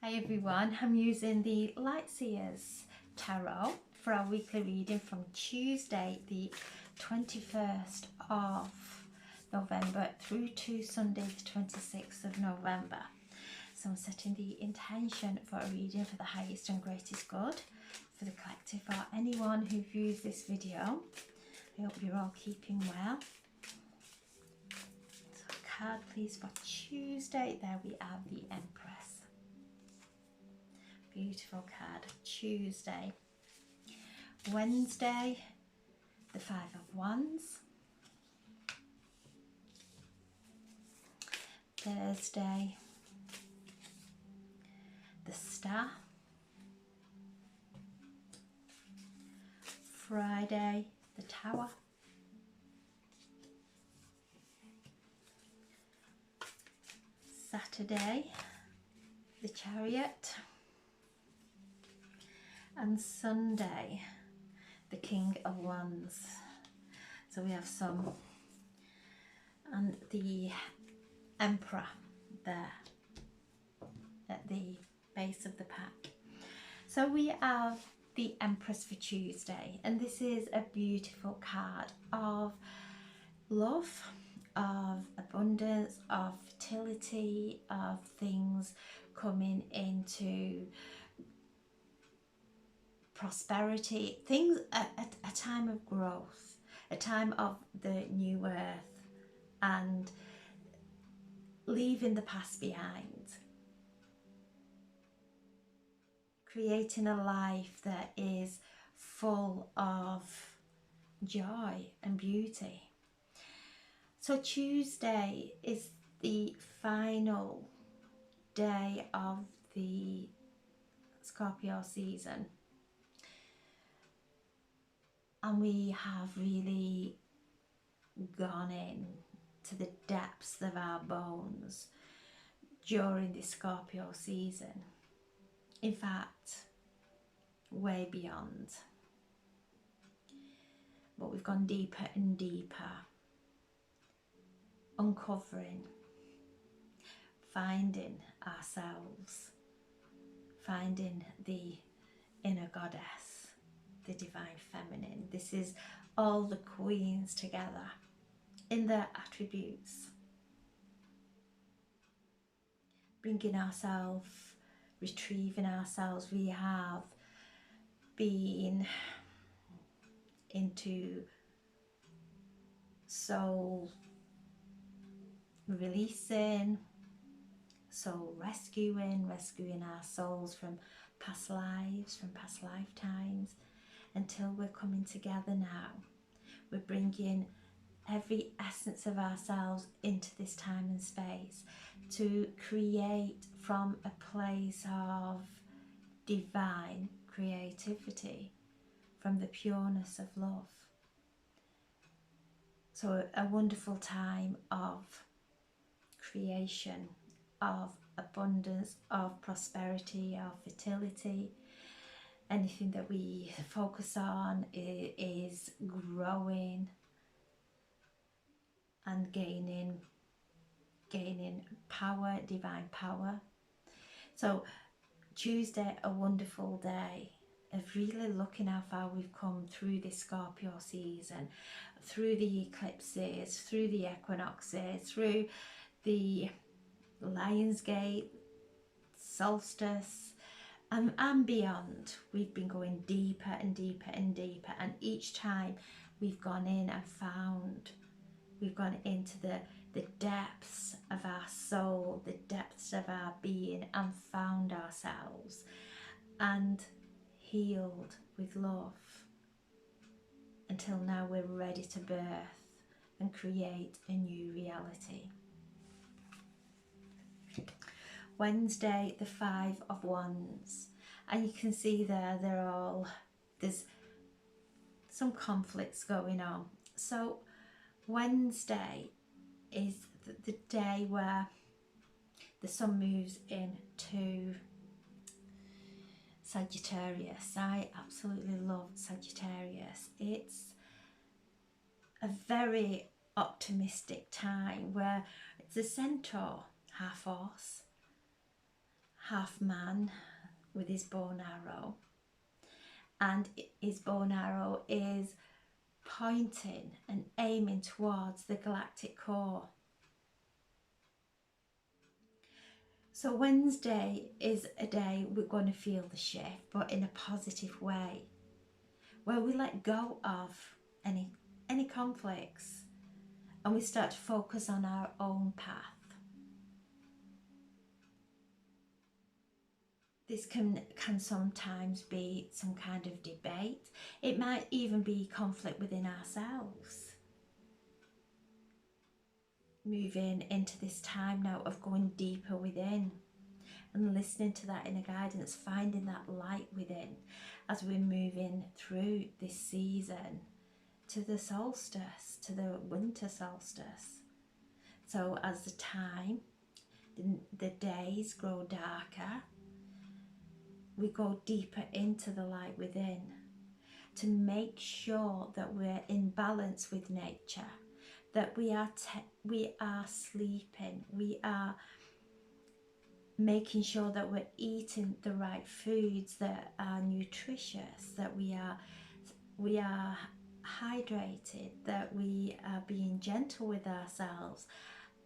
Hi everyone, I'm using the Lightseers Tarot for our weekly reading from Tuesday the 21st of November through to Sunday the 26th of November. So I'm setting the intention for a reading for the highest and greatest good for the collective or anyone who views this video. I hope you're all keeping well. So a card please for Tuesday. There we have the Empress. Beautiful card. Tuesday. Wednesday, the Five of Wands. Thursday, the Star. Friday, the Tower. Saturday, the Chariot. And Sunday, the King of Wands. So we have some, and the Emperor there at the base of the pack. So we have the Empress for Tuesday, and this is a beautiful card of love, of abundance, of fertility, of things coming into prosperity, things at a time of growth, a time of the new earth and leaving the past behind, creating a life that is full of joy and beauty. So Tuesday is the final day of the Scorpio season. And we have really gone in to the depths of our bones during the Scorpio season. In fact, way beyond. But we've gone deeper and deeper, uncovering, finding ourselves, finding the inner goddess, the divine feminine. This is all the queens together in their attributes, bringing ourselves, retrieving ourselves. We have been into soul releasing, soul rescuing our souls from past lives, from past lifetimes, until we're coming together now. We're bringing every essence of ourselves into this time and space to create from a place of divine creativity, from the pureness of love. So a wonderful time of creation, of abundance, of prosperity, of fertility. Anything that we focus on is growing and gaining power, divine power. So Tuesday, a wonderful day of really looking how far we've come through this Scorpio season, through the eclipses, through the equinoxes, through the Lionsgate, solstice, and beyond. We've been going deeper and deeper and deeper, and each time we've gone in and found, we've gone into the depths of our soul, the depths of our being, and found ourselves and healed with love, until now we're ready to birth and create a new reality. Wednesday, the Five of Wands, and you can see there's some conflicts going on. So Wednesday is the day where the sun moves into Sagittarius. I absolutely love Sagittarius. It's a very optimistic time where it's a centaur, half horse, half man with his bow and arrow, and his bow and arrow is pointing and aiming towards the galactic core. So Wednesday is a day we're going to feel the shift, but in a positive way, where we let go of any conflicts and we start to focus on our own path. This can sometimes be some kind of debate. It might even be conflict within ourselves. Moving into this time now of going deeper within and listening to that inner guidance, finding that light within as we're moving through this season to the solstice, to the winter solstice. So as the time, the days grow darker, we go deeper into the light within to make sure that we're in balance with nature, that we are sleeping, we are making sure that we're eating the right foods that are nutritious, that we are hydrated, that we are being gentle with ourselves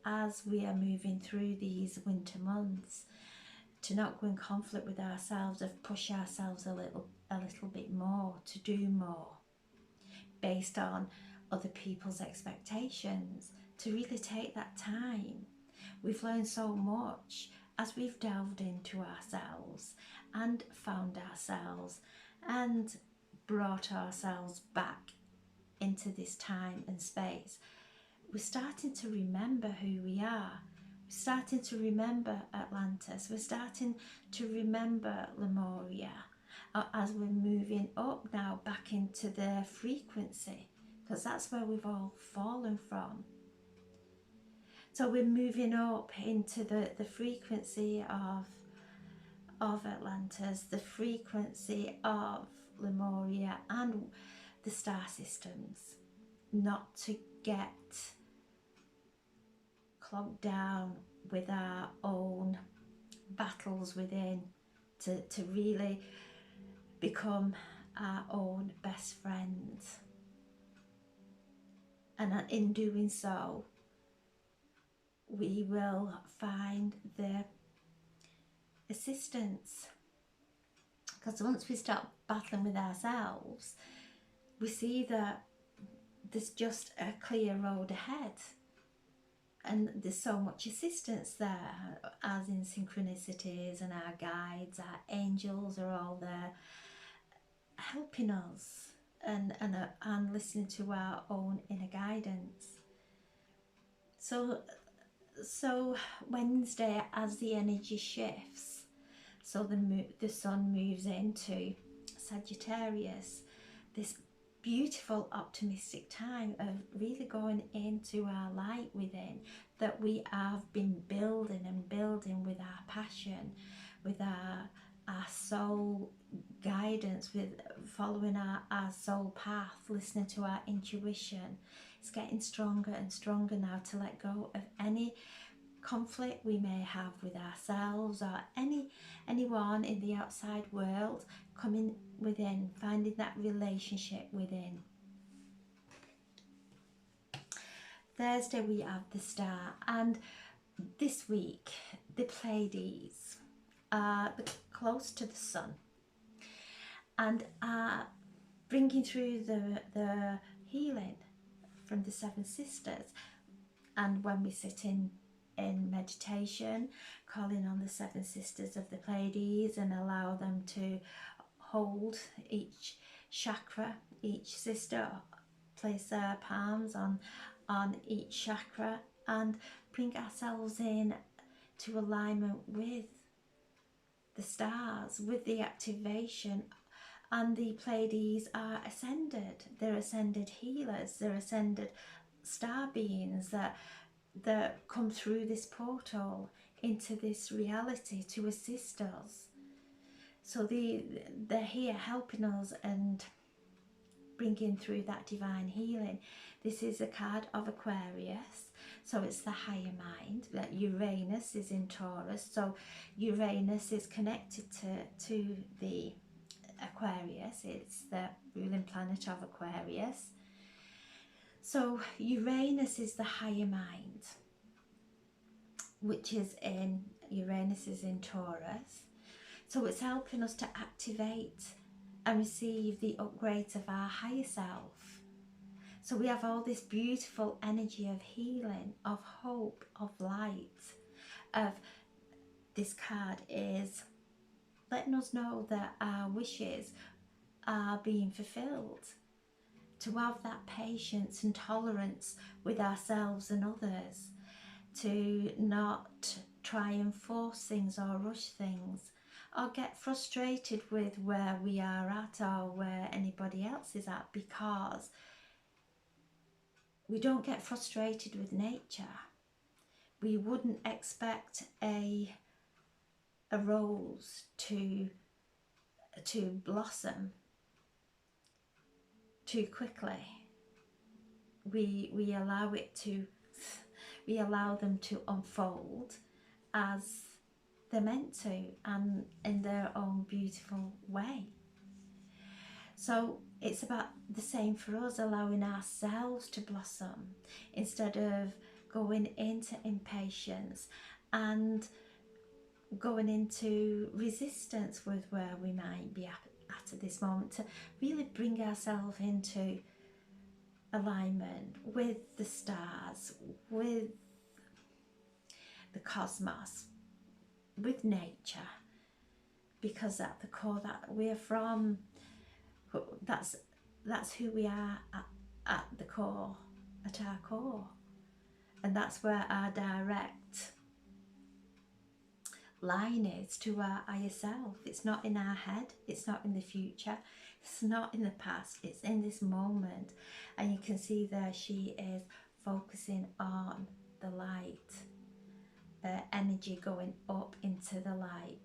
as we are moving through these winter months, to not go in conflict with ourselves, of push ourselves a little bit more, to do more based on other people's expectations, to really take that time. We've learned so much as we've delved into ourselves and found ourselves and brought ourselves back into this time and space. We're starting to remember who we are. We're starting to remember Atlantis. We're starting to remember Lemuria as we're moving up now back into their frequency, because that's where we've all fallen from. So we're moving up into the frequency of Atlantis, the frequency of Lemuria and the star systems, not to get clogged down with our own battles within, to really become our own best friends. And in doing so, we will find the assistance. Because once we start battling with ourselves, we see that there's just a clear road ahead. And there's so much assistance there, as in synchronicities, and our guides, our angels are all there helping us and listening to our own inner guidance. So Wednesday, as the energy shifts, so the sun moves into Sagittarius, this beautiful optimistic time of really going into our light within, that we have been building and building with our passion, with our soul guidance, with following our soul path, listening to our intuition. It's getting stronger and stronger now to let go of any conflict we may have with ourselves or anyone in the outside world, coming within, finding that relationship within. Thursday we have the star, and this week the Pleiades are close to the sun and are bringing through the healing from the Seven Sisters. And when we sit in meditation, calling on the Seven Sisters of the Pleiades, and allow them to hold each chakra, each sister, place their palms on each chakra, and bring ourselves in to alignment with the stars, with the activation. And the Pleiades are ascended. They're ascended healers. They're ascended star beings that come through this portal into this reality to assist us. So they're here helping us and bringing through that divine healing. This is a card of Aquarius. So it's the higher mind. That Uranus is in Taurus, so Uranus is connected to the Aquarius. It's the ruling planet of Aquarius. So Uranus is the higher mind, which is in Uranus is in Taurus. So it's helping us to activate and receive the upgrades of our higher self. So we have all this beautiful energy of healing, of hope, of light, of this card is letting us know that our wishes are being fulfilled. To have that patience and tolerance with ourselves and others, to not try and force things or rush things, or get frustrated with where we are at or where anybody else is at, because we don't get frustrated with nature. We wouldn't expect a rose to blossom too quickly. We allow it to, we allow them to unfold as they're meant to, and in their own beautiful way. So it's about the same for us, allowing ourselves to blossom instead of going into impatience and going into resistance with where we might be at this moment, to really bring ourselves into alignment with the stars, with the cosmos, with nature, because at the core that we're from, that's who we are at the core, at our core, and that's where our direct line is to our higher self. It's not in our head, it's not in the future, it's not in the past, it's in this moment. And you can see there she is focusing on the light, energy going up into the light,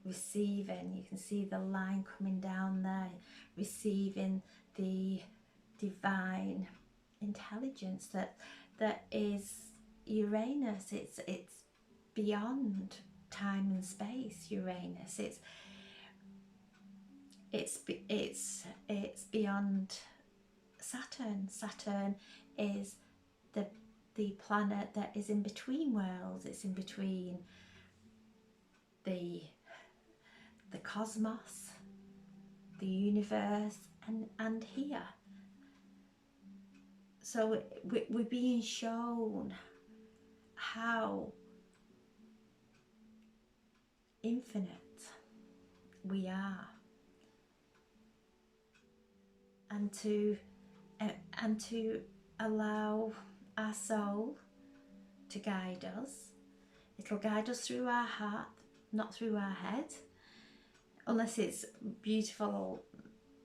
receiving. You can see the line coming down there, receiving the divine intelligence that is Uranus. It's beyond time and space. Uranus, it's beyond Saturn. Saturn is the planet that is in between worlds. It's in between the cosmos, the universe, and here. So we're being shown how infinite we are, and to allow our soul to guide us. It'll guide us through our heart, not through our head, unless it's beautiful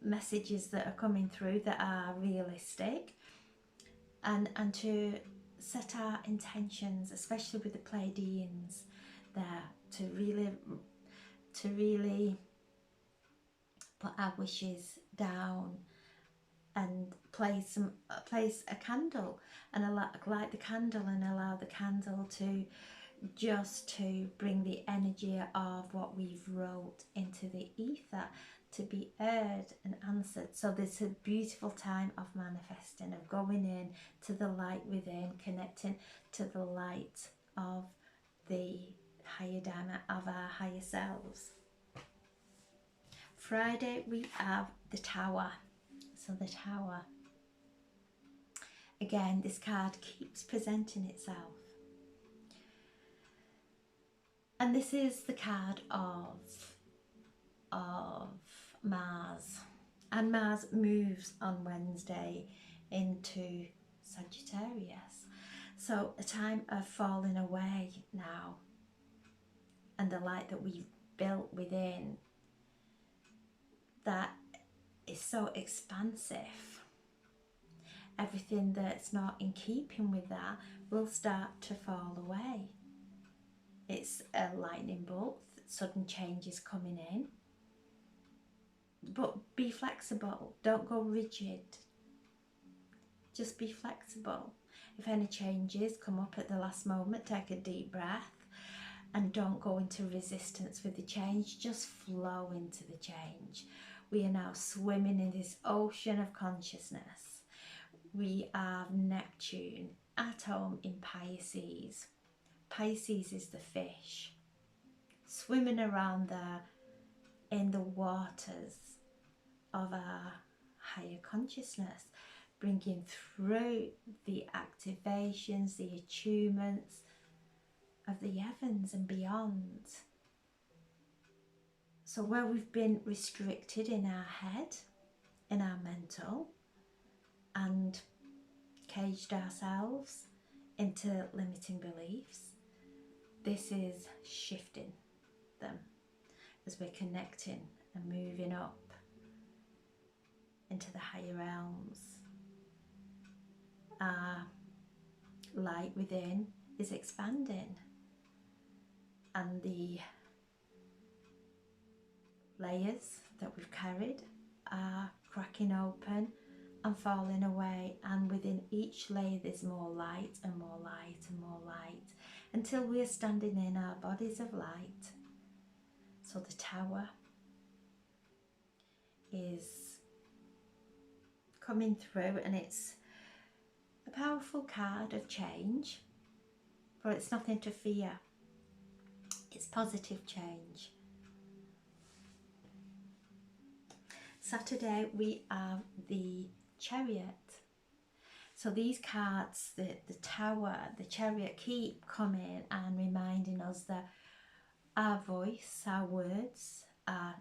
messages that are coming through that are realistic, and to set our intentions, especially with the Pleiadians there, to really put our wishes down and place a candle and light the candle and allow the candle to bring the energy of what we've wrote into the ether to be heard and answered. So there's a beautiful time of manifesting, of going in to the light within, connecting to the light of the higher diamond of our higher selves. Friday we have the Tower. So the Tower, again, this card keeps presenting itself, and this is the card of Mars, and Mars moves on Wednesday into Sagittarius. So a time of falling away now, and the light that we've built within that is so expansive. Everything that's not in keeping with that will start to fall away. It's a lightning bolt, sudden changes coming in. But be flexible, don't go rigid. Just be flexible. If any changes come up at the last moment, take a deep breath and don't go into resistance with the change, just flow into the change. We are now swimming in this ocean of consciousness. We are Neptune at home in Pisces. Pisces is the fish, swimming around there in the waters of our higher consciousness, bringing through the activations, the attunements of the heavens and beyond. So where we've been restricted in our head, in our mental, and caged ourselves into limiting beliefs, this is shifting them as we're connecting and moving up into the higher realms. Our light within is expanding, and the layers that we've carried are cracking open and falling away, and within each layer there's more light and more light and more light, until we're standing in our bodies of light. So the tower is coming through, and it's a powerful card of change, but it's nothing to fear. It's positive change. Saturday we have the Chariot. So these cards, the Tower, the Chariot, keep coming and reminding us that our voice, our words are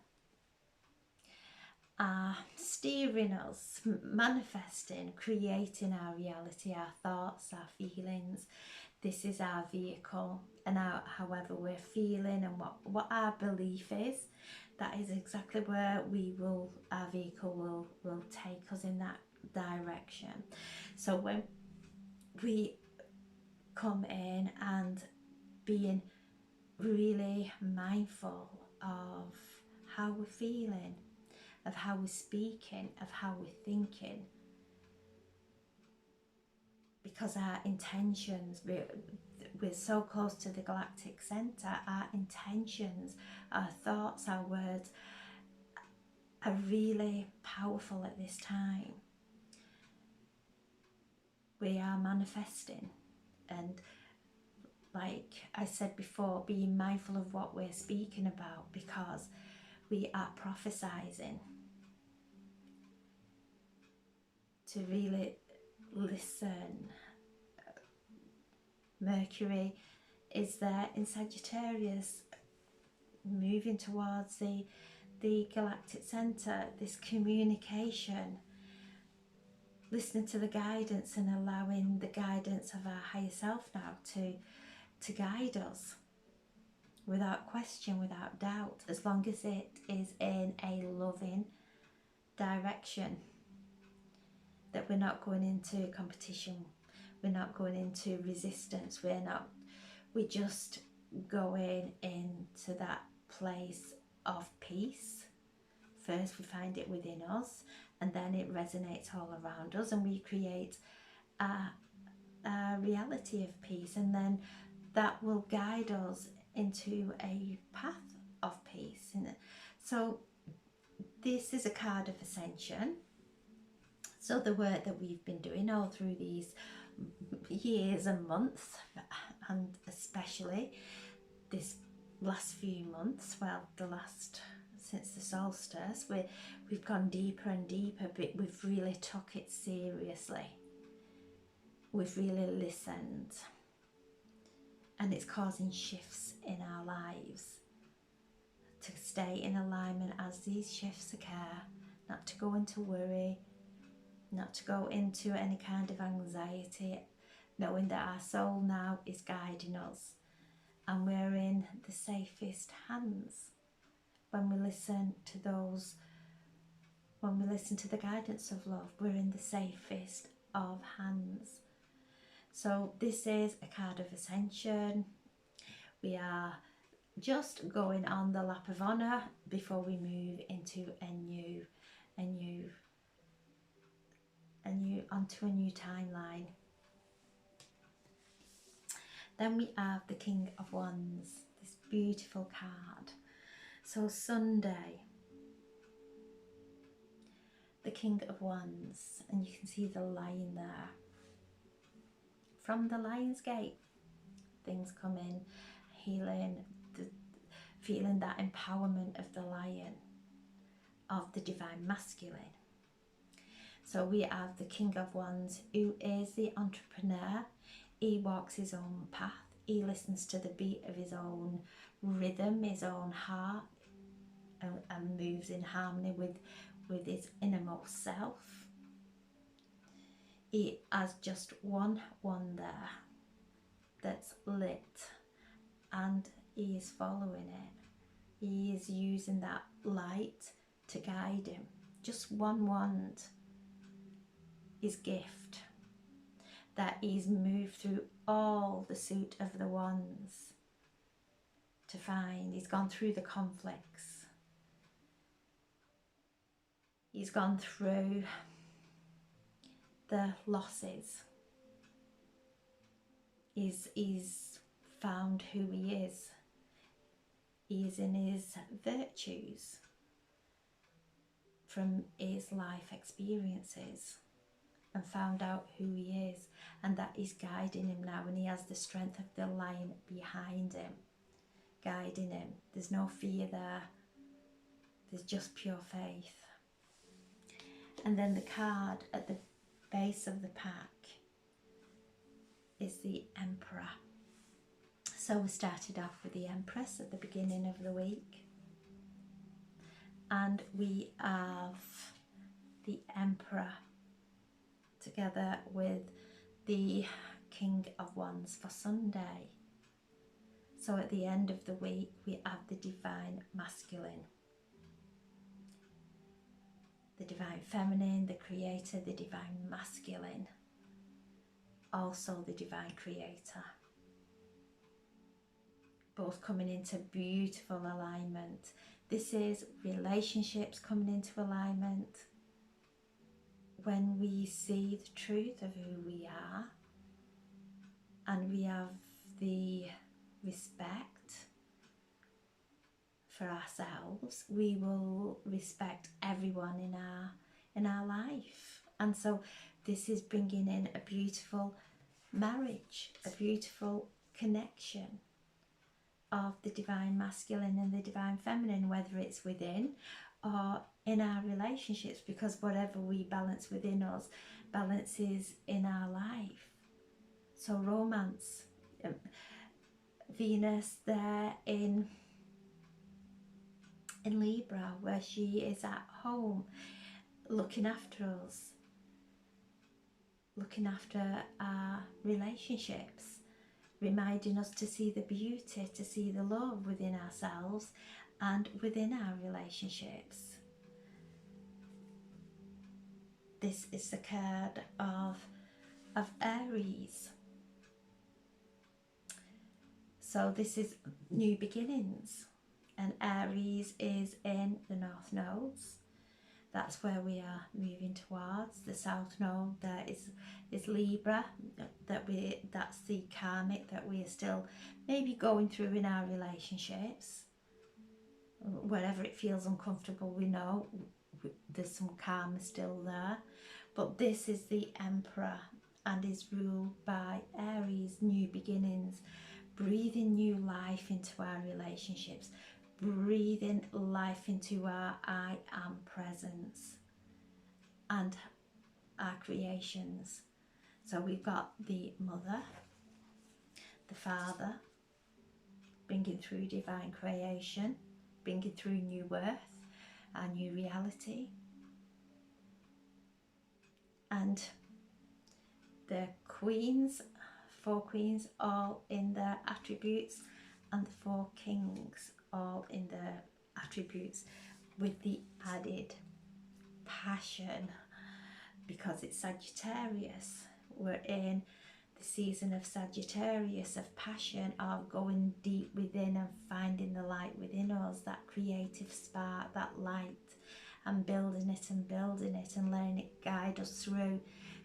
steering us, manifesting, creating our reality, our thoughts, our feelings. This is our vehicle, and however we're feeling and what our belief is, that is exactly where our vehicle will take us in that direction. So when we come in and being really mindful of how we're feeling, of how we're speaking, of how we're thinking, because our intentions, we're so close to the galactic center, our intentions, our thoughts, our words are really powerful at this time. We are manifesting, and like I said before, being mindful of what we're speaking about, because we are prophesizing, to really listen. Mercury is there in Sagittarius, moving towards the galactic center, this communication, listening to the guidance and allowing the guidance of our higher self now to guide us without question, without doubt, as long as it is in a loving direction, that we're not going into competition, we're not going into resistance, we're just going into that place of peace. First we find it within us, and then it resonates all around us, and we create a reality of peace, and then that will guide us into a path of peace. So this is a card of ascension. So the work that we've been doing all through these years and months, and especially this last few months, well, since the solstice, we've gone deeper and deeper, but we've really took it seriously. We've really listened, and it's causing shifts in our lives, to stay in alignment as these shifts occur, not to go into worry, not to go into any kind of anxiety, knowing that our soul now is guiding us, and we're in the safest hands when we listen to the guidance of love. We're in the safest of hands. So this is a card of ascension. We are just going on the lap of honor before we move into onto a new timeline. Then we have the King of Wands, this beautiful card. So Sunday, the King of Wands, and you can see the lion there. From the Lion's Gate, things come in, healing, feeling that empowerment of the lion, of the divine masculine. So we have the King of Wands, who is the entrepreneur. He walks his own path. He listens to the beat of his own rhythm, his own heart, and moves in harmony with his innermost self. He has just one there that's lit, and he is following it. He is using that light to guide him. Just one wand, his gift, that he's moved through all the suit of the wands to find. He's gone through the conflicts. He's gone through the losses. He's found who he is. He is in his virtues from his life experiences, and found out who he is, and that is guiding him now, and he has the strength of the lion behind him, guiding him. There's no fear there. There's just pure faith. And then the card at the base of the pack is the Emperor. So we started off with the Empress at the beginning of the week, and we have the Emperor together with the King of Wands for Sunday. So at the end of the week we have the divine masculine, the divine feminine, the creator, the divine masculine, also the divine creator, both coming into beautiful alignment. This is relationships coming into alignment. When we see the truth of who we are, and we have the respect for ourselves, we will respect everyone in our life. And so this is bringing in a beautiful marriage, a beautiful connection of the divine masculine and the divine feminine, whether it's within or in our relationships, because whatever we balance within us balances in our life. So romance, Venus there in Libra, where she is at home looking after us, looking after our relationships, reminding us to see the beauty, to see the love within ourselves and within our relationships. This is the card of Aries. So this is new beginnings, and Aries is in the North Nodes. That's where we are moving towards. The South Node there is Libra. That's the karmic that we are still maybe going through in our relationships. Wherever it feels uncomfortable, we know there's some karma still there. But this is the Emperor and is ruled by Aries, new beginnings, breathing new life into our relationships, breathing life into our I am presence and our creations. So we've got the Mother, the Father, bringing through divine creation, bringing through new birth, our new reality, and the Queens, 4 Queens, all in their attributes, and the 4 Kings, all in their attributes, with the added passion, because it's Sagittarius. We're in the season of Sagittarius, of passion, of going deep within and finding the light within us, that creative spark, that light, and building it and letting it guide us through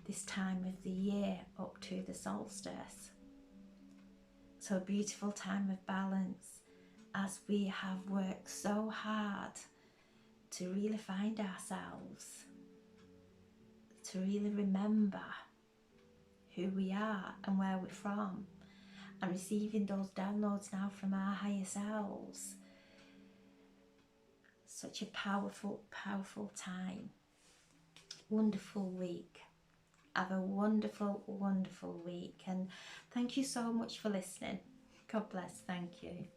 this time of the year up to the solstice. So a beautiful time of balance as we have worked so hard to really find ourselves, to really remember who we are and where we're from, and receiving those downloads now from our higher selves. Such a powerful, powerful time. Wonderful week. Have a wonderful, wonderful week, and thank you so much for listening. God bless. Thank you.